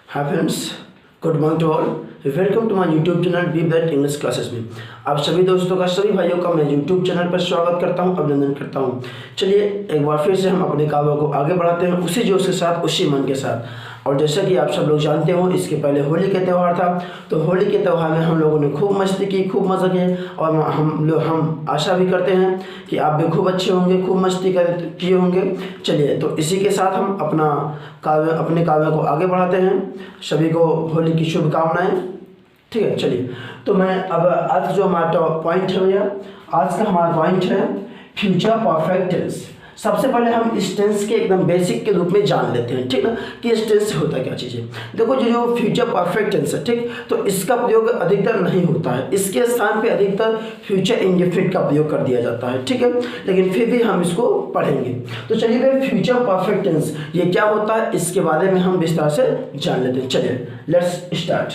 Hi friends, good morning to all. Welcome to my YouTube channel be that English classes में। आप सभी दोस्तों का, सभी भाइयों का मैं यूट्यूब चैनल पर स्वागत करता हूं, अभिनंदन करता हूं। चलिए एक बार फिर से हम अपने कामों को आगे बढ़ाते हैं उसी जोश के साथ, उसी मन के साथ। और जैसा कि आप सब लोग जानते हो, इसके पहले होली का त्यौहार था। तो होली के त्यौहार में हम लोगों ने खूब मस्ती की, खूब मज़ा किया। और हम आशा भी करते हैं कि आप भी खूब अच्छे होंगे, खूब मस्ती किए होंगे। चलिए, तो इसी के साथ हम अपने काव्य को आगे बढ़ाते हैं। सभी को होली की शुभकामनाएं। ठीक है, चलिए। तो मैं अब आज जो हमारा पॉइंट है भैया, आज का हमारा पॉइंट है फ्यूचर परफेक्ट टेंस। सबसे पहले हम इस टेंस के एकदम बेसिक के रूप में जान लेते हैं, ठीक ना, कि इस टेंस से होता क्या चीज़ है। देखो, जो फ्यूचर परफेक्ट टेंस है, ठीक, तो इसका प्रयोग अधिकतर नहीं होता है। इसके स्थान पे अधिकतर फ्यूचर इंडेफिनिट का प्रयोग कर दिया जाता है, ठीक है। लेकिन फिर भी हम इसको पढ़ेंगे। तो चलिए भाई, फ्यूचर परफेक्ट टेंस ये क्या होता है, इसके बारे में हम विस्तार से जान लेते हैं। चलिए, लेट्स स्टार्ट।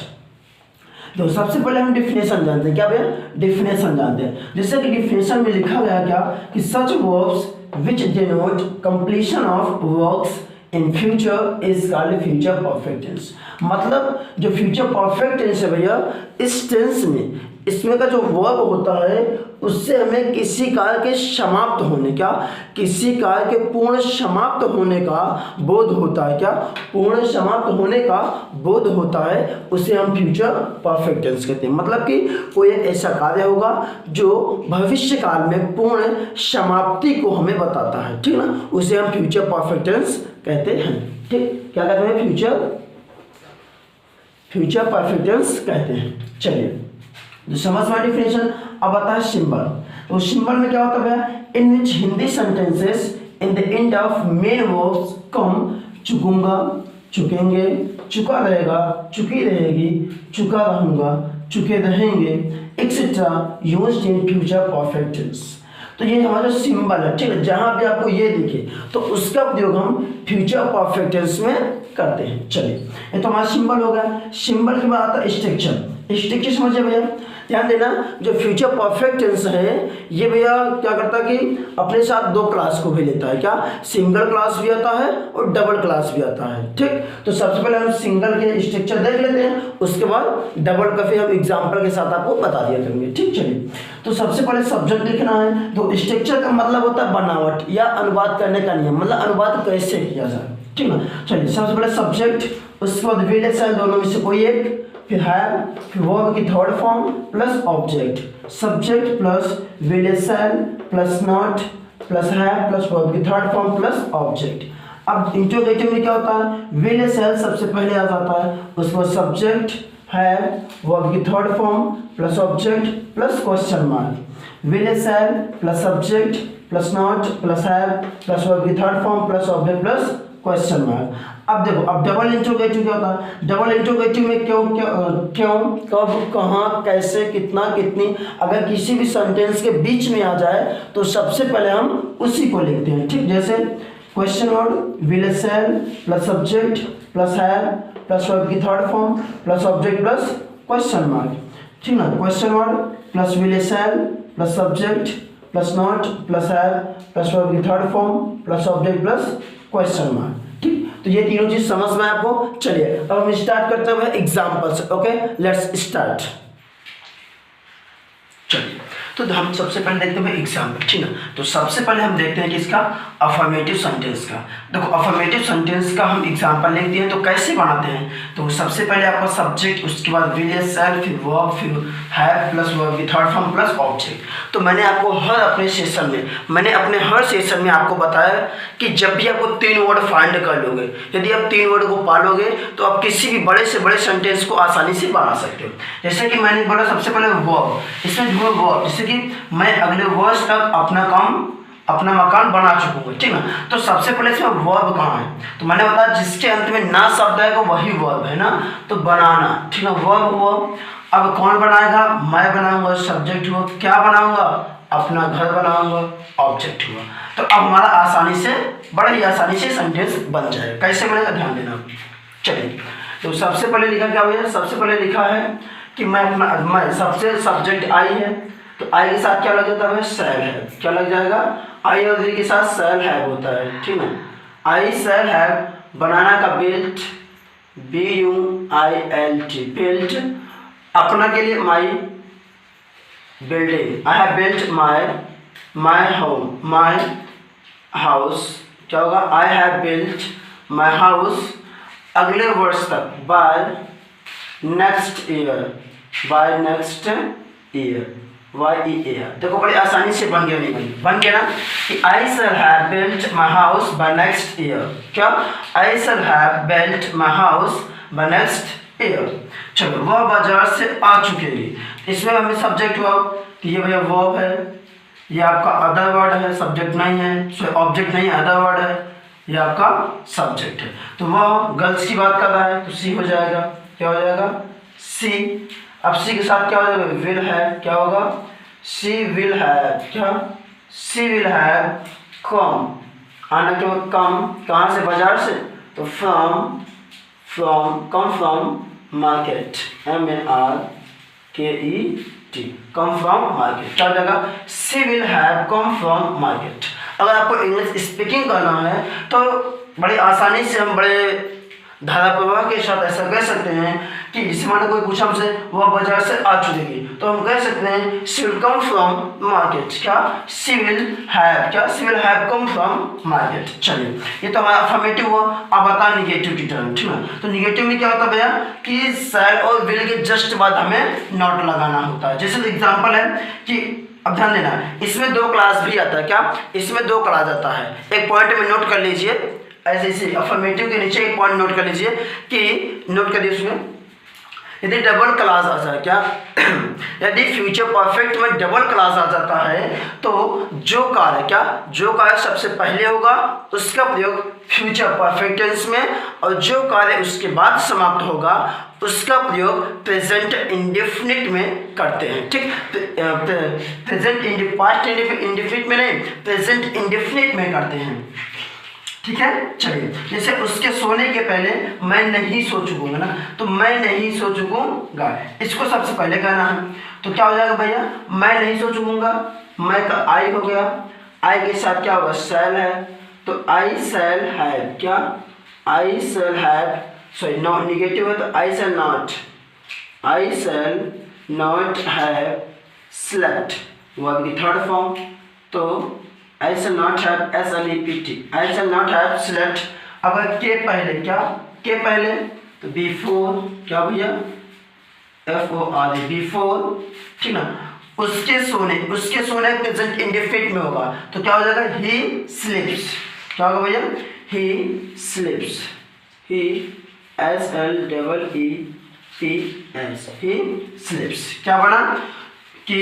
तो सबसे पहले हम डिफिनेशन जानते हैं। क्या भैया? डिफिनेशन जानते हैं। जैसे कि डिफिनेशन में लिखा गया क्या, कि सच verbs which denote completion of works in future is called future perfect tense। मतलब जो future perfect tense है भैया, इस टेंस में इसमें का जो वर्ब होता है उससे हमें किसी कार्य के समाप्त होने का, किसी कार्य के पूर्ण समाप्त होने का बोध होता है। क्या? पूर्ण समाप्त होने का बोध होता है, उसे हम फ्यूचर परफेक्ट टेंस कहते हैं। मतलब कि कोई एक ऐसा कार्य होगा जो भविष्य काल में पूर्ण समाप्ति को हमें बताता है, ठीक ना, उसे हम फ्यूचर परफेक्ट टेंस कहते हैं। ठीक, क्या कहते हैं? फ्यूचर परफेक्ट टेंस कहते हैं। चलिए, जो समझ में डिफिनेशन। अब आता है सिंबल। तो सिंबल में क्या होता है? In which Hindi sentences in the end of main verbs come चुकूंगा, चुकेंगे, चुका रहेगा, चुकी रहेगी, चुका रहूंगा, चुके रहेंगे, etcetera used in future perfect tense. तो ये हमारा सिंबल है, ठीक है। जहां भी आपको ये दिखे तो उसका प्रयोग हम फ्यूचर परफेक्ट टेंस में करते हैं। चलिए, ये तो हमारा सिंबल हो गया। सिंबल के बाद आता है स्ट्रक्चर। स्ट्रक्चर समझिए भैया, ध्यान देना। जो फ्यूचर परफेक्ट टेंस है ये भैया क्या करता है कि अपने साथ दो क्लास को भी लेता है। क्या? सिंगल क्लास भी आता है और डबल क्लास भी आता है, ठीक। तो सबसे पहले हम सिंगल के स्ट्रक्चर देख लेते हैं, उसके बाद डबल का फिर हम एग्जाम्पल के साथ आपको बता दिया करेंगे, ठीक। चलिए, तो सबसे पहले सब्जेक्ट लिखना है। तो स्ट्रक्चर का मतलब होता है बनावट या अनुवाद करने का नियम, मतलब अनुवाद कैसे किया जाए, ठीक ना। चलिए, सबसे पहले सब्जेक्ट, उसके बाद VSL, दोनों में से कोई एक, फिर है, फिर वर्ब की third form plus object. Subject plus VSL plus not plus है प्लस वर्ब की थर्ड फॉर्म प्लस ऑब्जेक्ट। अब इंट्रोगेटिव में क्या होता है? VSL सबसे पहले आ जाता है, उसके बाद सब्जेक्ट है, वर्ब की third form plus object plus question mark. VSL plus subject plus not plus है प्लस वर्ब की third form plus object plus question mark. अब देखो, अब डबल इंट्रोगेटिव क्या होता है? डबल इंट्रोगेटिव में क्यों, कब, कहाँ, कैसे, कितना, कितनी, अगर किसी भी सेंटेंस के बीच में आ जाए तो सबसे पहले हम उसी को लिखते हैं, ठीक। जैसे question word, VSL plus subject plus है प्लस वर्ब की third form plus object plus question mark, ठीक ना। Question word plus VSL plus subject plus not plus है प्लस वर्ब की third form plus object plus question mark, ठीक। तो ये तीनों चीज समझ में आपको। चलिए, अब हम स्टार्ट करते हैं एग्जांपल से। Okay, let's start. चलिए, तो हम सबसे पहले देखते हैं एग्जाम्पल, ठीक ना। तो सबसे पहले हम देखते हैं कि इसका अफर्मेटिव सेंटेंस का। देखो, अफर्मेटिव सेंटेंस का हम एग्जाम्पल लिखते हैं तो कैसे बनाते हैं? तो सबसे पहले आपका सब्जेक्ट, उसके बाद VSL, फिर वर्ब, फिर हैव प्लस वर्ब की थर्ड फॉर्म प्लस ऑब्जेक्ट। तो मैंने आपको अपने हर सेशन में आपको बताया कि जब भी आपको तीन वर्ड फाइंड कर लोगे, यदि आप तीन वर्ड को पालोगे तो आप किसी भी बड़े से बड़े सेंटेंस को आसानी से बना सकते हो। जैसे कि मैंने बोला सबसे पहले वर्ब, इसमें जो वर्ब, जैसे कि मैं अगले वर्ष तक अपना मकान बना चुकूंगा, ठीक ना। तो सबसे पहले इसमें वर्ब कहाँ है? तो मैंने बताया जिसके अंत में ना शब्द आएगा वही वर्ब है ना, तो बनाना, ठीक ना, वर्ब हुआ। अब कौन बनाएगा? मैं बनाऊंगा, सब्जेक्ट हुआ। क्या बनाऊंगा? अपना घर बनाऊंगा, ऑब्जेक्ट हुआ। तो अब हमारा बड़ा ही आसानी से सेंटेंस बन जाएगा। कैसे बनेगा, ध्यान देना। चलिए, तो सबसे पहले लिखा क्या हुआ? सबसे पहले लिखा है कि मैं सबसे सब्जेक्ट आई है, तो आई के साथ क्या लग जाता है? सेल है। क्या लग जाएगा? आई और के साथ सेल हैव होता है, ठीक ना। आई सेल हैव बनाना का बेल्ट, BUILT built, अपना के लिए my, building, I have built my home, my house, क्या होगा, I have built my house अगले वर्ष तक, by next year, by next year, YEAR। देखो बड़ी आसानी से बन गया, नहीं बन गया ना कि I shall have built my house by next year, क्या, I shall have built my house by next year. चलो, वह बाजार से आ चुकेगी, इसमें हमें सब्जेक्ट वर्ब, कि ये भैया वर्ब है, ये आपका अदर वर्ड है, सब्जेक्ट नहीं है, ऑब्जेक्ट नहीं है, अदर वर्ड है, ये आपका सब्जेक्ट है। तो वह गर्ल्स की बात कर रहा है, तो सी हो जाएगा, क्या हो जाएगा, सी। अब सी के साथ क्या हो जाएगा, विल है, क्या होगा, सी विल हैव, क्या, सी विल हैव कम, आना क्यों, कम, कहाँ से, बाजार से, तो from come from market, MARKET, come from market, क्या हो जाएगा, she will have come from market. अगर आपको इंग्लिश स्पीकिंग करना है तो बड़ी आसानी से हम बड़े धारा प्रवाह के साथ ऐसा कह सकते हैं कि इस माने कोई पूछा हमसे वह बाजार से आ चुकेगी, तो हम कह सकते हैं she will come from market, क्या, शी विल हैव, क्या, she will have come from market. चलिए, ये तो हमारा अफर्मेटिव हुआ। अब बता निगेटिव की टर्म, ठीक है। तो निगेटिव में क्या होता है भैया कि शैल और विल के जस्ट बाद हमें नॉट लगाना होता है। जैसे एग्जाम्पल है कि, अब ध्यान देना, इसमें दो क्लास भी आता है, क्या, इसमें दो क्लास आता है, एक पॉइंट में नोट कर लीजिए, ऐसे इसे अफर्मेटिव के नीचे एक पॉइंट नोट कर लीजिए कि, नोट करिए उसमें, यदि डबल क्लास आ जाए, क्या, यदि फ्यूचर परफेक्ट में डबल क्लास आ जाता है तो जो कार्य, क्या, जो कार्य सबसे पहले होगा उसका प्रयोग फ्यूचर परफेक्ट टेंस में, और जो कार्य उसके बाद समाप्त होगा उसका प्रयोग प्रेजेंट इंडेफिनिट में करते हैं, ठीक। प्रेजेंट पास्ट इंडेफिनिट में नहीं, प्रेजेंट इंडेफिनिट में करते हैं, ठीक है। चलिए, जैसे उसके सोने के पहले मैं नहीं सो चुकूंगा ना, तो मैं नहीं सो चुकूंगा, इसको सबसे पहले कहना है, तो क्या हो जाएगा भैया, मैं नहीं सो चुकूंगा, मैं का आई हो गया, आई के साथ क्या होगा, शैल है, तो आई शैल हैव, क्या, I shall have, sorry not, negative है तो I shall not have slept, वो आपकी थर्ड फॉर्म, तो I shall not have SLEPT, I shall not have slept। अगर के पहले, क्या, के पहले, तो बिफोर, क्या भैया, FOR, बिफोर, ठीक ना, उसके सोने प्रेजेंट इंडेफिनिट में होगा, तो क्या हो जाएगा, ही स्लीप्स, क्या होगा भैया, ही स्लीप्स, ही SLEEPS, ही स्लीप्स। क्या बना कि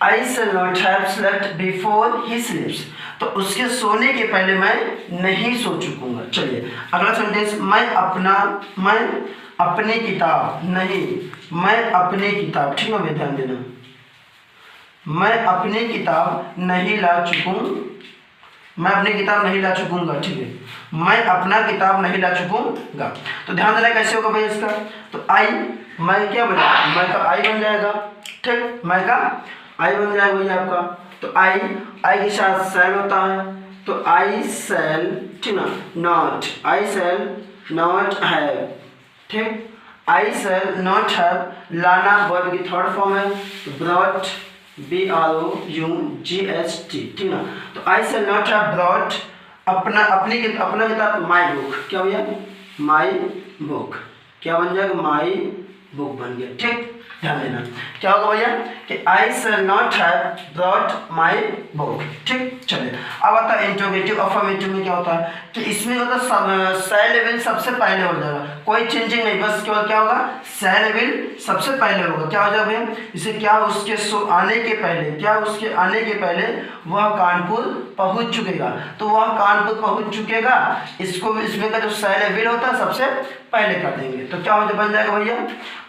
I shall not have slept before he sleeps, तो उसके सोने के पहले मैं नहीं सो चुकूंगा। चलिए, अगला सेंटेंस, मैं अपनी किताब नहीं, मैं अपनी किताब, ठीक है, ध्यान देना, मैं अपनी किताब नहीं ला चुकूंगा, ठीक है, मैं अपना किताब नहीं ला चुकूंगा। तो ध्यान देना कैसे होगा भैया इसका, तो आई, मैं क्या बना, मैं का आई बन जाएगा, ठीक, मैं का आई बन जाएगा भैया आपका, तो आई के साथ शैल होता है, तो आई शैल, ठीक ना, not, I shall not have, ठीक, आई शैल नॉट हैव, लाना वर्ब की थर्ड फॉर्म है, ब्रॉट, BROUGHT, ठीक ना, तो I shall not have brought अपना किताब, माई बुक, क्या भैया, माई बुक, क्या बन जाएगा, माई बुक बन गया, ठीक। ध्यान देना क्या होगा भैया कि I shall not have brought my book, ठीक। चलिए, अब आता है इंट्रोगेटिव। अफर्मेटिव में क्या होता है कि इसमें होता है शैल विल सबसे पहले हो जाएगा, कोई चेंजिंग नहीं, बस केवल क्या होगा, शैल विल सबसे पहले होगा, क्या हो जाएगा भैया, इसे क्या, उसके आने के पहले वह कानपुर पहुंच चुकेगा, तो वह कानपुर पहुंच चुकेगा, इसको इसमें का जो शैल विल होता है सबसे पहले कर देंगे, तो क्या हो बन जाएगा भैया,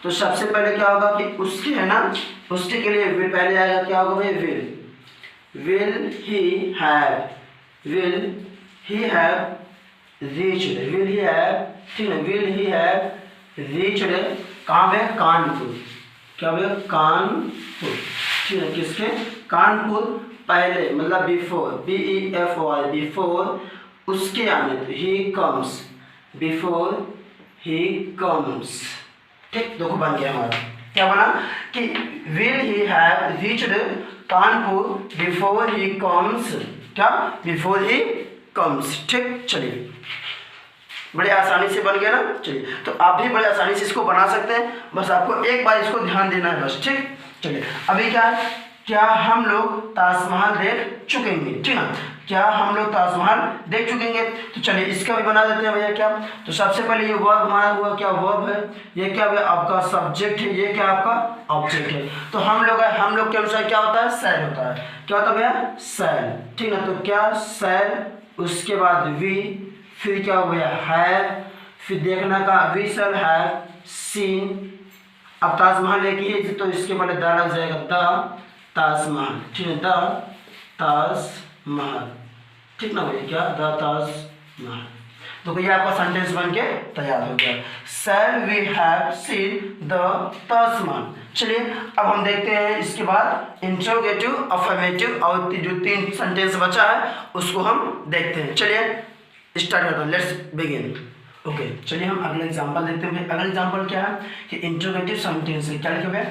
तो सबसे पहले क्या होगा कि उसके, है ना, उसके के लिए विल पहले आएगा, क्या होगा भैया, विल ही हैव रीच्ड, ठीक है, विल ही हैव रीच्ड, कहाँ पे, कानपुर, क्या भैया, कानपुर, ठीक है, किसके, कानपुर पहले, मतलब बिफोर, BEFOR, बिफोर उसके आने, he comes before he comes. ठीक, देखो बन गया हमारा, क्या बना कि will he have reached Kanpur before he comes, क्या बिफोर ही कम्स। ठीक, चलिए बड़े आसानी से बन गया ना। चलिए तो आप भी बड़े आसानी से इसको बना सकते हैं, बस आपको एक बार इसको ध्यान देना है बस। ठीक, चलिए अभी क्या है, क्या हम लोग ताजमहल देख चुकेंगे, ठीक ना, क्या हम लोग ताजमहल देख चुकेंगे। तो चलिए इसका भी बना देते हैं भैया। क्या, तो सबसे पहले ये वर्ब हमारा हुआ, क्या वर्ब है, ये क्या है आपका सब्जेक्ट है, ये क्या आपका ऑब्जेक्ट है। तो हम लोग है, हम लोग के अनुसार क्या होता है, शैल होता है। क्या होता है भैया, शैल, ठीक ना। तो क्या शैल, उसके बाद वी, फिर क्या हो गया हैव, फिर देखना का वी शैल हैव सीन। अब ताजमहल एक ही है तो इसके पहले द लग जाएगा, द ताजमहल, ठीक है, द ताजमहल, ठीक ना भैया, क्या द ताजमहल। तो भैया आपका सेंटेंस बन के तैयार हो गया, shall we have seen the Taj Mahal. चलिए अब हम देखते हैं इसके बाद इंट्रोगेटिव, अफर्मेटिव और जो 3 सेंटेंस बचा है उसको हम देखते हैं। चलिए स्टार्ट करता हूँ, लेट्स बिगिन। ओके, चलिए हम अगला एग्जांपल देखते हैं। अगला एग्जांपल क्या है कि इंट्रोगेटिव सेंटेंस है, क्या लिखा हुआ है,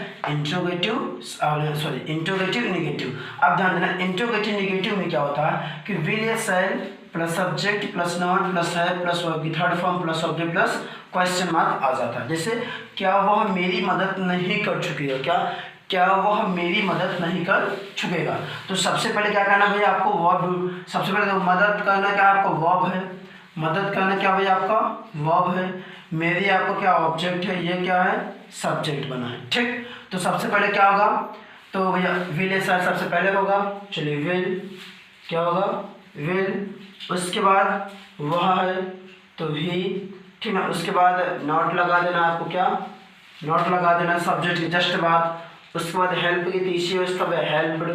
इंट्रोगेटिव नेगेटिव। अब ध्यान देना, इंट्रोगेटिव नेगेटिव में क्या होता है कि विल या shall plus subject plus noun plus have plus verb की third form plus object plus question mark आ जाता है। जैसे क्या वह मेरी मदद नहीं कर चुकी है, क्या वह मेरी मदद नहीं कर चुकेगा। तो सबसे पहले क्या करना भैया आपको, वर्ब, सबसे पहले तो मदद करना क्या आपको वर्ब है, मदद करना क्या भैया आपका वर्ब है, मेरी आपको क्या ऑब्जेक्ट है, ये क्या है सब्जेक्ट बना है। ठीक, तो सबसे पहले क्या होगा, तो भैया विल सबसे पहले होगा। चलिए विल क्या होगा, विल, उसके बाद वह है तो ही, ठीक ना, उसके बाद नॉट लगा देना आपको, क्या नॉट लगा देना सब्जेक्ट के जस्ट बाद। उसके बाद हेल्प की तीसरी उसका हेल्प्ड,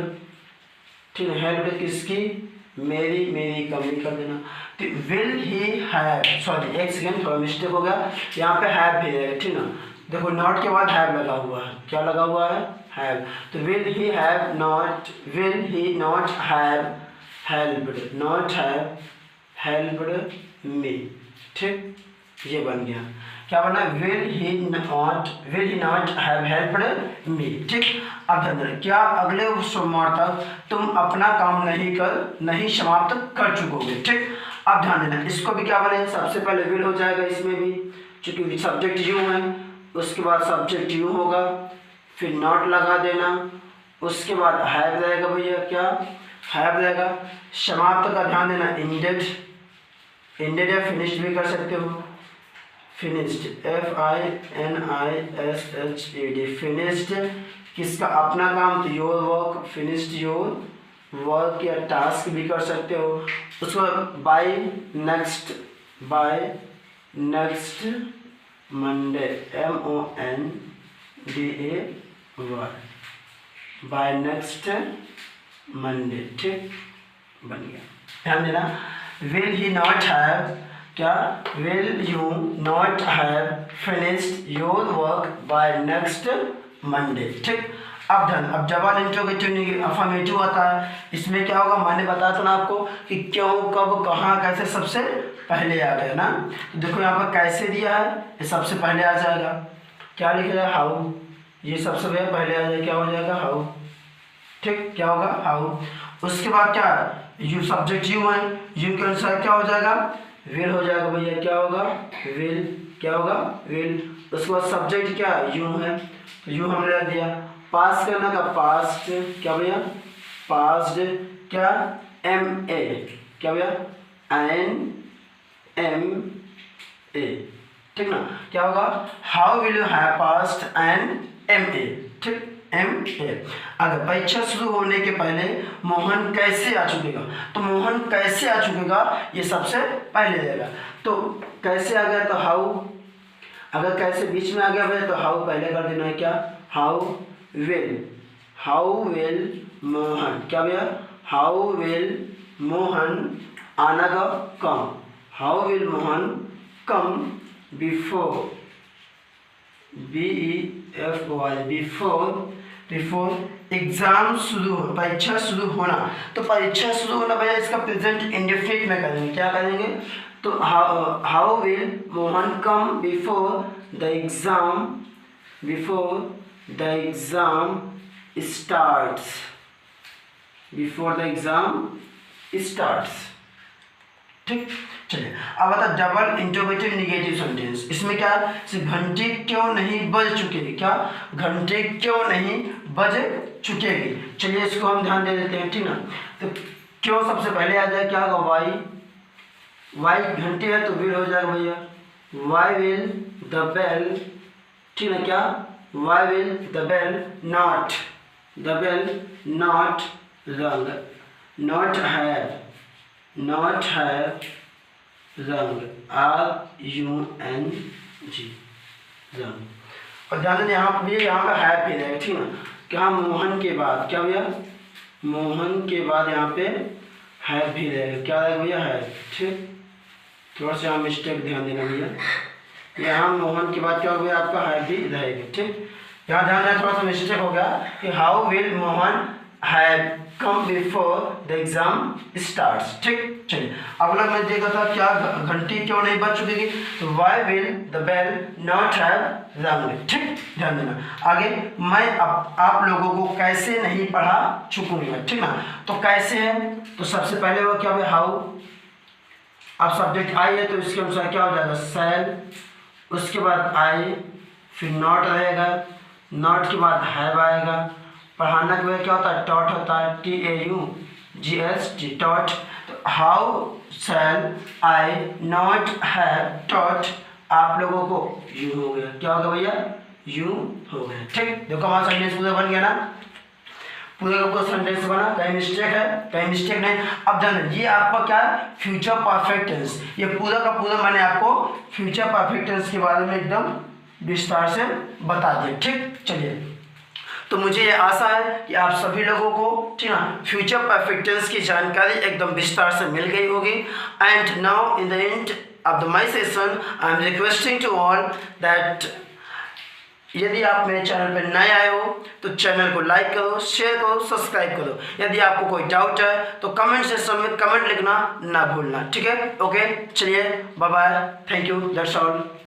ठीक है, हेल्प्ड किसकी, मेरी कमी कर देना। तो विल ही हैव, सॉरी एक सेकेंड थोड़ा मिस्टेक हो गया, यहाँ पे हैव भी है, ठीक ना। देखो नॉट के बाद हैव लगा हुआ है, क्या लगा हुआ है हैव। तो will he have not, will he not have helped, not have helped me. ठीक, ये बन गया, क्या बना, will he not have helped me. ठीक, अब ध्यान देना, क्या अगले सोमवार तक तुम अपना काम नहीं समाप्त कर चुकोगे। ठीक, अब ध्यान देना, इसको भी क्या बने, सबसे पहले विल हो जाएगा इसमें भी, चूंकि सब्जेक्ट यू है, उसके बाद सब्जेक्ट यू होगा, फिर नॉट लगा देना, उसके बाद हैव रहेगा भैया, क्या हैव रहेगा। समाप्त का ध्यान देना, इंडेड या फिनिश्ड भी कर सकते हो, फिनिश्ड, FINISHED, फिनिश्ड किसका, अपना काम, तो your work, finished your work या टास्क भी कर सकते हो। उसको by next Monday, MONDA word, by next Monday. ठीक, बन गया, ध्यान देना, विल ही नॉट हैव, क्या will you not have finished your work by next Monday. ठीक, अब ध्यान, अब जवाब इंट्रोगेटिव अफर्मेटिव आता है, इसमें क्या होगा, मैंने बताया था ना आपको कि क्यों कब कहाँ कैसे सबसे पहले आ गया ना। तो देखो यहाँ पर कैसे दिया है, ये सबसे पहले आ जाएगा, क्या लिखा जाएगा हाउ, ये सबसे पहले आ जाएगा, क्या हो जाएगा हाउ। ठीक, क्या होगा हाउ। उसके बाद क्या, यू सब्जेक्ट यू है, यू के अनुसार क्या हो जाएगा, विल हो जाएगा भैया, क्या होगा विल, क्या होगा विल। उसके बाद सब्जेक्ट क्या यू है, तो यू हमने रख दिया। पास करना का पास्ट, क्या भैया पास्ट, क्या MA, क्या भैया NMA। ठीक ना, क्या होगा, how will you have past NMA। ठीक, MA। अगर परीक्षा शुरू होने के पहले मोहन कैसे आ चुकेगा, तो मोहन कैसे आ चुकेगा ये सबसे पहले रहेगा। तो कैसे आ गया, तो हाउ, अगर कैसे बीच में आ गया भाई तो हाउ पहले कर देना है, क्या हाउ विल मोहन, क्या भैया हाउ विल मोहन आना का come, how will Mohan come before, before exam शुरू हो, परीक्षा शुरू होना। तो परीक्षा शुरू होना भैया इसका प्रेजेंट इंडेफिनिट में करेंगे, क्या करेंगे, तो how will Mohan come before the exam starts, before the exam starts. ठीक, चलिए अब बता डबल इंटरोगेटिव निगेटिव सेंटेंस। इसमें क्या, घंटे क्यों नहीं बज चुकेगी, क्या घंटे क्यों नहीं बज चुकेगी। चलिए इसको हम ध्यान दे देते हैं, ठीक ना। तो क्यों सबसे पहले आ जाए, क्या होगा, वाई घंटे है तो विल हो जाएगा भैया, वाई विल द बेल, ठीक है, क्या why will the bell not rung, not है रंग, RUNG रंग। और ध्यान दें यहाँ पर है भी रहेगा, ठीक ना। क्या मोहन के बाद, क्या भैया मोहन के बाद यहाँ पे है भी रहेगा, क्या रहेगा भैया है। ठीक, थोड़ा सा यहाँ मिस्टेक ध्यान देना भैया, यहाँ मोहन के बाद क्या हो गया आपका है भी रहेगा। ठीक, यहाँ ध्यान देना, थोड़ा सा मिस्टेक हो गया कि how will Mohan have come before the exam starts. ठीक, चलिए अगला मैं देखा था, क्या घंटी क्यों नहीं बज चुकेगी, तो why will the bell not have rung. ठीक, ध्यान देना। आगे मैं आप लोगों को कैसे नहीं पढ़ा चुकूंगा, ठीक ना। तो कैसे है, तो सबसे पहले वो क्या है हाउ, अब सब्जेक्ट आई है तो इसके अनुसार क्या हो जाएगा शैल, उसके बाद आई, फिर नॉट रहेगा, नॉट के बाद हैव आएगा, पढ़ाना के बाद क्या होता है टॉट होता है, TAUGHT टॉट। तो how shell I not have taught, आप लोगों को यू हो गया, क्या होगा भैया यू हो गया। ठीक, देखो हमारा सेंटेंस पूरा बन गया ना, पूरे का पूरा सेंटेंस बना, कहीं मिस्टेक है कहीं मिस्टेक नहीं। अब ध्यान, ये आपका क्या है फ्यूचर परफेक्ट टेंस, ये पूरा का पूरा मैंने आपको फ्यूचर परफेक्ट टेंस के बारे में एकदम विस्तार से बता दिया। ठीक, चलिए तो मुझे ये आशा है कि आप सभी लोगों को, ठीक ना, फ्यूचर परफेक्ट टेंस की जानकारी एकदम विस्तार से मिल गई होगी। And now in the end of the my session I am requesting to all that यदि आप मेरे चैनल पर नए आए हो तो चैनल को लाइक करो, शेयर करो, सब्सक्राइब करो। यदि आपको कोई डाउट है तो कमेंट सेक्शन में कमेंट लिखना ना भूलना, ठीक है। ओके, चलिए bye bye, thank you, that's all.